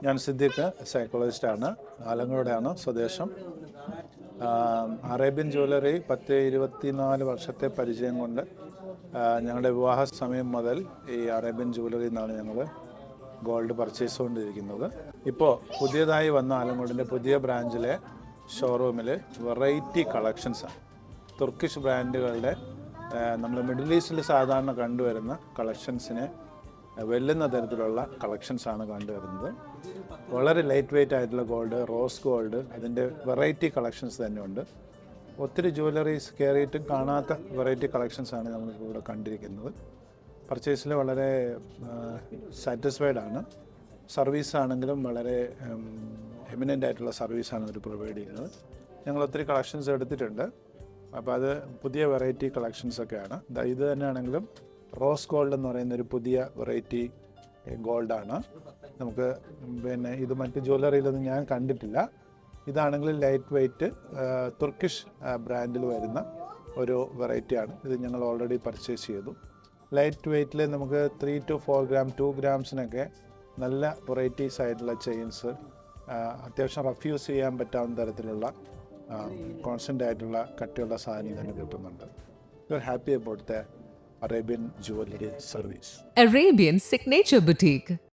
ഞാൻ സിദ്ദീഖ്, സൈക്കോളജിസ്റ്റാണ്. ആലങ്കോടാണ് സ്വദേശം. Arabian jewellery 24 വർഷത്തെ പരിചയം കൊണ്ട് ഞങ്ങളുടെ വിവാഹ സമയം മുതൽ ഈ അറേബ്യൻ ജ്വല്ലറിയിൽ നിന്നാണ് ഞങ്ങൾ ഗോൾഡ് പർച്ചേസ് ചെയ്തുകൊണ്ടിരിക്കുന്നത്. ഇപ്പോൾ പുതിയതായി വന്ന ആലങ്കോടിൻ്റെ പുതിയ ബ്രാഞ്ചിലെ ഷോറൂമിൽ വെറൈറ്റി കളക്ഷൻസാണ്. തുർക്കിഷ് ബ്രാൻഡുകളുടെ നമ്മൾ മിഡിൽ ഈസ്റ്റിൽ സാധാരണ കണ്ടുവരുന്ന കളക്ഷൻസിനെ വെല്ലുന്ന തരത്തിലുള്ള കളക്ഷൻസാണ് കണ്ടുവരുന്നത്. വളരെ ലൈറ്റ് വെയ്റ്റ് ആയിട്ടുള്ള ഗോൾഡ്, റോസ് ഗോൾഡ്, അതിൻ്റെ വെറൈറ്റി കളക്ഷൻസ് തന്നെയുണ്ട്. ഒത്തിരി ജ്വല്ലറീസ് കയറിയിട്ടും കാണാത്ത വെറൈറ്റി കളക്ഷൻസാണ് നമ്മളിവിടെ കണ്ടിരിക്കുന്നത്. പർച്ചേസിൽ വളരെ സാറ്റിസ്ഫൈഡ് ആണ്. സർവീസ് ആണെങ്കിലും വളരെ എമിനൻ്റ് ആയിട്ടുള്ള സർവീസാണ് അവർ പ്രൊവൈഡ് ചെയ്യുന്നത്. ഞങ്ങൾ ഒത്തിരി കളക്ഷൻസ് എടുത്തിട്ടുണ്ട്. അപ്പോൾ അത് പുതിയ വെറൈറ്റി കളക്ഷൻസൊക്കെയാണ്. ഇത് തന്നെയാണെങ്കിലും റോസ് ഗോൾഡ് എന്ന് പറയുന്ന ഒരു പുതിയ വെറൈറ്റി ഗോൾഡാണ്. നമുക്ക് ഇത് മറ്റ് ജ്വല്ലറിയിലൊന്നും ഞാൻ കണ്ടിട്ടില്ല. ഇതാണെങ്കിൽ ലൈറ്റ് വെയ്റ്റ് തുർക്കിഷ് ബ്രാൻഡിൽ വരുന്ന ഒരു വെറൈറ്റിയാണ്. ഇത് ഞങ്ങൾ ഓൾറെഡി പർച്ചേസ് ചെയ്തു. ലൈറ്റ് വെയ്റ്റിൽ നമുക്ക് 3 to 4 gram 2 grams നല്ല വെറൈറ്റീസ് ആയിട്ടുള്ള ചെയിൻസ്, അത്യാവശ്യം റഫ്യൂസ് ചെയ്യാൻ പറ്റാവുന്ന തരത്തിലുള്ള കോൺസ്റ്റൻ്റ് ആയിട്ടുള്ള കട്ടിയുള്ള സാധനം തന്നെ കിട്ടുന്നുണ്ട്. You are happy about the Arabian Jewelry Service. Arabian Signature Boutique.